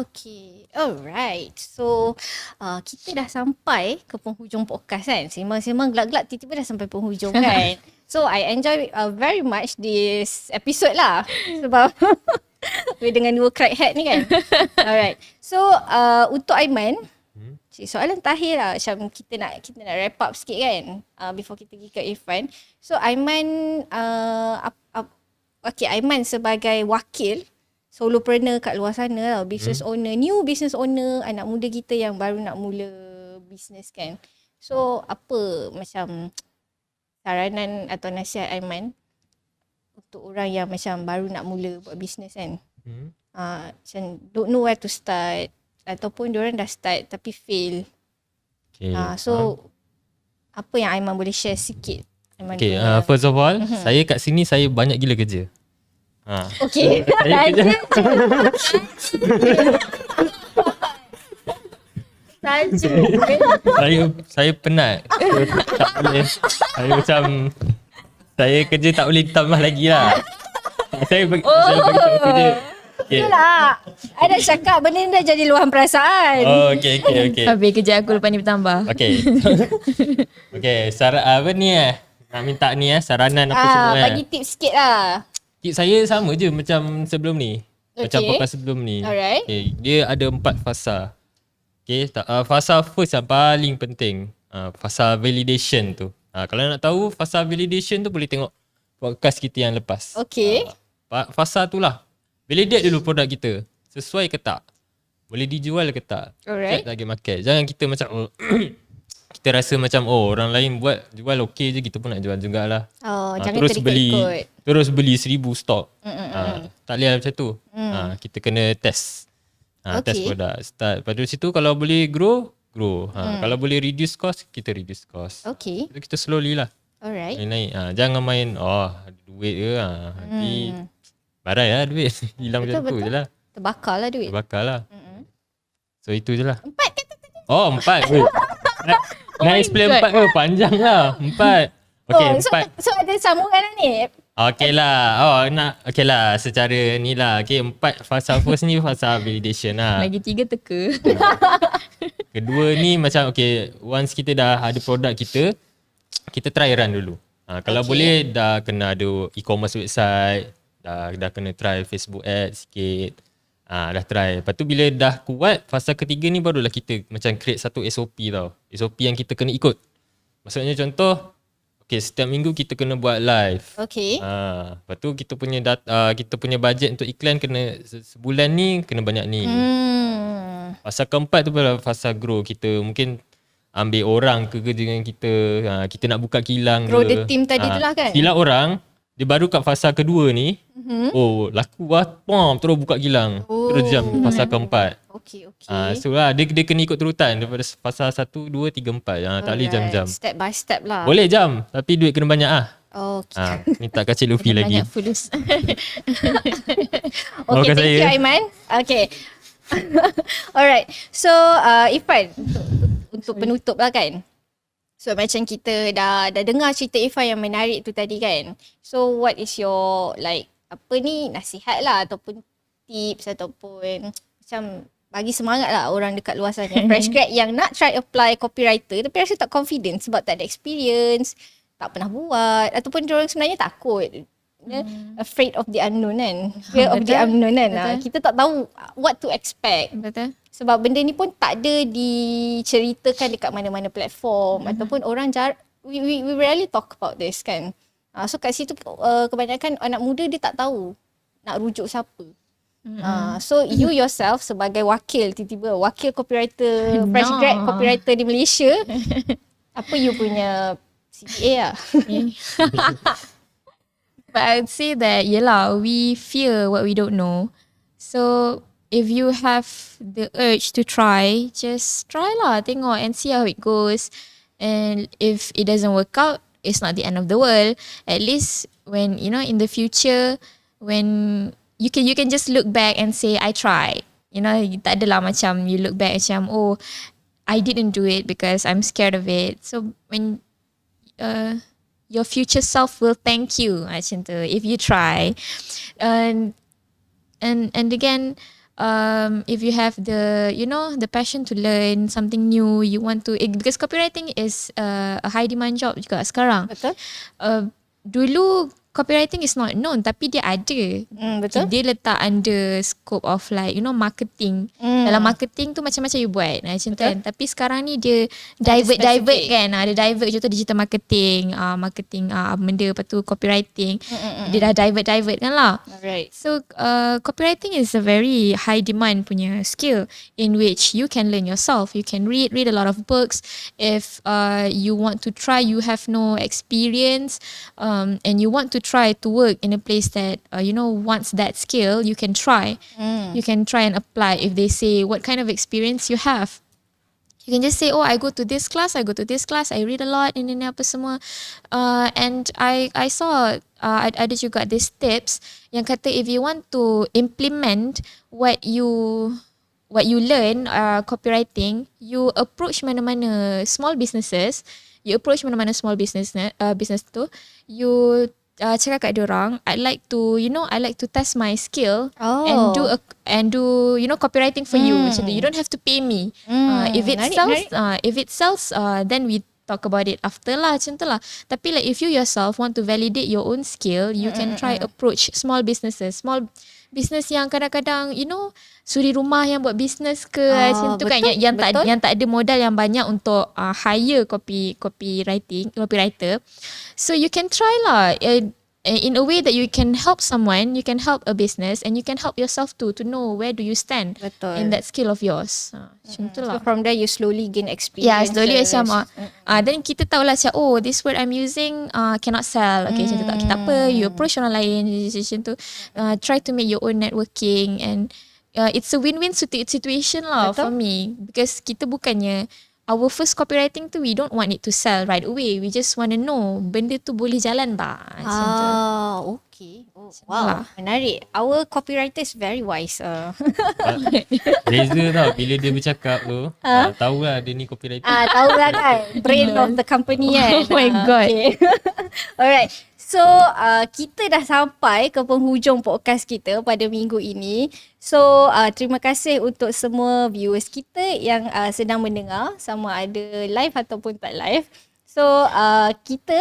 Okay, alright. So kita dah sampai ke penghujung podcast kan. Sembang-sembang gelak-gelak tiba-tiba dah sampai penghujung kan. So I enjoy very much this episode lah. Sebab dengan dua crackhead ni kan. Alright. So untuk Aiman, soalan terakhir lah, macam kita nak wrap up sikit kan, before kita pergi ke Irfan. So Aiman, Aiman sebagai wakil solopreneur kat luar sana lah, business owner, new business owner, anak muda kita yang baru nak mula business kan. So apa macam saranan atau nasihat Aiman untuk orang yang macam baru nak mula buat business kan? Macam don't know where to start, ataupun diorang dah start tapi fail. Okay. So apa yang Aiman boleh share sikit? Aiman Okay, first of all, saya kat sini saya banyak gila kerja. Okay. Saya kerja. saya penat. Tak boleh. Saya macam saya kerja tak boleh tambah lagi lah. Saya bagi tahu kerja. Okay. Itulah. I dah cakap benda ni dah jadi luahan perasaan. Oh, okay. Habis kerja aku lepas ni bertambah. Okay. Okay, apa ni nak minta ni saranan apa semua bagi tips sikit lah. Tips saya sama je macam sebelum ni. Macam Okay. podcast sebelum ni. Alright. Okay, dia ada 4 fasa. Okay, fasa first yang paling penting. Fasa validation tu. Kalau nak tahu fasa validation tu boleh tengok podcast kita yang lepas. Okay. Fasa tu lah. Validate dulu produk kita. Sesuai ke tak? Boleh dijual ke tak? Alright. Check target market. Jangan kita macam kita rasa macam orang lain jual okey je, kita pun nak jual jugalah. Jangan terus terikut-ikut. terus beli 1000 stok. Tak boleh macam tu. Kita kena test. Test Okay. produk. Start pada situ, kalau boleh grow. Kalau boleh reduce cost, kita reduce cost. Okay. Kita slowly lah. Alright. Naik. Jangan main ada duit ke nanti barai lah duit. Hilang macam tu je lah. Terbakar lah duit. Terbakar lah. So itu je lah. 4 kata tadi. 4. Wait. Nak explain 4 ke? Panjang lah. 4. Okay, 4. So ada sambungan lah ni. Okay lah. Okay lah. Secara ni lah. Okay, 4 fasa first ni fasa validation lah. Lagi 3 teka. Kedua ni macam okay, once kita dah ada produk kita try run dulu. Kalau boleh dah kena ada e-commerce website, dah kena try Facebook ads sikit. Dah try. Lepas tu bila dah kuat, fasa ketiga ni barulah kita macam create satu SOP tau. SOP yang kita kena ikut. Maksudnya contoh, okay, setiap minggu kita kena buat live. Okay. Lepas tu kita punya kita punya budget untuk iklan kena sebulan ni kena banyak ni. Fasa keempat tu baru fasa grow. Kita mungkin ambil orang kerja dengan kita. Kita nak buka kilang Grow ke. the team tadi tu lah kan? Sila orang. dia baru kat fasa kedua ni, oh laku pom terus buka kilang. Terus jam fasa keempat. Okay. So lah dia kena ikut turutan daripada fasa 1, 2, 3, 4. Tak boleh jam-jam. Step by step lah. Boleh jam tapi duit kena banyak ah. Okay. Minta kacil Luffy lagi. Banyak fulus. Okay, thank you saya. Aiman. Okay. Alright. So Irfan, untuk penutup lah kan. So macam kita dah dengar cerita Irfan yang menarik tu tadi kan. So what is your nasihat lah ataupun tips ataupun macam bagi semangat lah orang dekat luar sana, fresh grad yang nak try apply copywriter tapi rasa tak confident sebab tak ada experience, tak pernah buat ataupun diorang sebenarnya takut. Afraid of the unknown kan. Fear of the unknown kan. Kita tak tahu what to expect. Betul. Sebab benda ni pun tak ada diceritakan dekat mana-mana platform ataupun orang we rarely talk about this kan. So kat situ kebanyakan anak muda dia tak tahu nak rujuk siapa. So you yourself sebagai wakil tiba-tiba wakil copywriter, fresh grad copywriter di Malaysia, apa you punya CPA lah? But I would say that yelah, we fear what we don't know. So if you have the urge to try, just try lah, tengok and see how it goes. And if it doesn't work out, it's not the end of the world. At least when in the future, when you can just look back and say I tried. Tak adalah macam you look back macam I didn't do it because I'm scared of it. So when your future self will thank you macam tu if you try. And again, if you have the the passion to learn something new, you want to, because copywriting is a high demand job juga sekarang. Betul. Dulu copywriting is not known tapi dia ada. Betul. Dia letak under scope of like marketing. Dalam marketing tu macam-macam you buat macam tu kan. Tapi sekarang ni dia divert kan. Dia divert contoh digital marketing, benda lepas tu copywriting. Dia dah divert kan lah. Alright. So copywriting is a very high demand punya skill in which you can learn yourself. You can read a lot of books. If you want to try, you have no experience, and you want to try to work in a place that wants that skill, you can try. You can try and apply. If they say what kind of experience you have, you can just say I go to this class, I read a lot ini apa semua. And I saw ada juga these tips yang kata if you want to implement what you learn copywriting, you approach mana-mana small businesses, business tu, you cakap kat diorang, I like to test my skill and do copywriting for you. So you don't have to pay me. If it sells, then we talk about it after lah, macam tu lah. Tapi like if you yourself want to validate your own skill, you can try approach small businesses yang kadang-kadang suri rumah yang buat business ke macam tu kan, yang tak ada modal yang banyak untuk hire copywriter. So you can try lah in a way that you can help someone, you can help a business, and you can help yourself too, to know where do you stand in that skill of yours. Macam tu lah. So from there you slowly gain experience. Yeah, slowly macam then kita tahulah macam this word I'm using cannot sell. Okay, macam tu tak apa, you approach orang lain macam tu. Try to make your own networking, and it's a win-win situation lah. Betul? For me, because kita bukannya our first copywriting tu, we don't want it to sell right away. We just want to know benda tu boleh jalan tak. Okay. Wow, menarik. Our copywriter is very wise. Reza tau bila dia bercakap tu, tahulah dia ni copywriter. Tahulah kan, brain of the company kan. Oh my god. Okay. Alright. So kita dah sampai ke penghujung podcast kita pada minggu ini. So terima kasih untuk semua viewers kita yang sedang mendengar, sama ada live ataupun tak live. So kita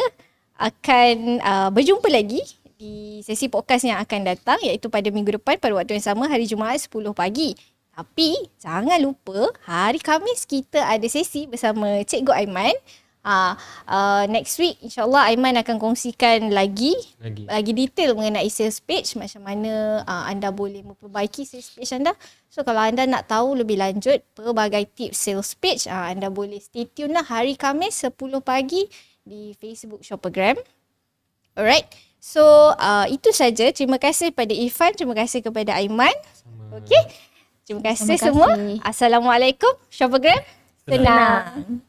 akan berjumpa lagi di sesi podcast yang akan datang, iaitu pada minggu depan pada waktu yang sama, hari Jumaat 10 pagi. Tapi jangan lupa hari Khamis kita ada sesi bersama Cikgu Aiman. Next week insyaAllah Aiman akan kongsikan lagi detail mengenai sales page, macam mana anda boleh memperbaiki sales page anda. So kalau anda nak tahu lebih lanjut pelbagai tips sales page, anda boleh stay tune lah hari Khamis 10 pagi di Facebook Shoppergram. Alright. So itu saja. Terima kasih kepada Irfan, terima kasih kepada Aiman. Okey. Terima kasih Terima kasih. semua. Assalamualaikum. Shoppergram. Senang.